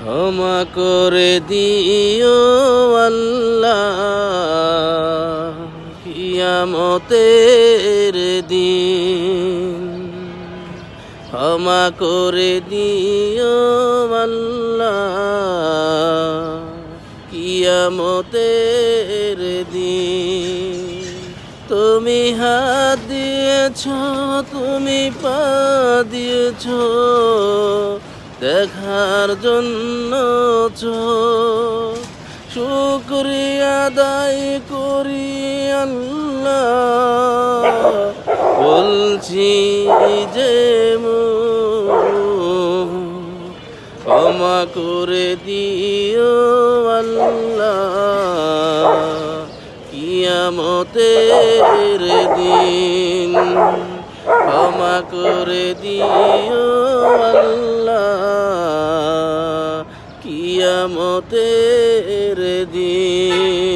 ক্ষমা করে দিও আল্লাহ কিয়ামতের দিন। ক্ষমা করে দিও আল্লাহ কিয়ামতের দিন। তুমি হাত দিয়েছ, তুমি পা দিয়েছ, দেখার জন্য চোখ। শুকরিয়া আদায় করি আল্লাহ, বলছি যে ক্ষমা করে দিও আল্লাহ কিয়ামতের দিন। ক্ষমা করে দিও আল্লাহ কিয়ামতের দিন।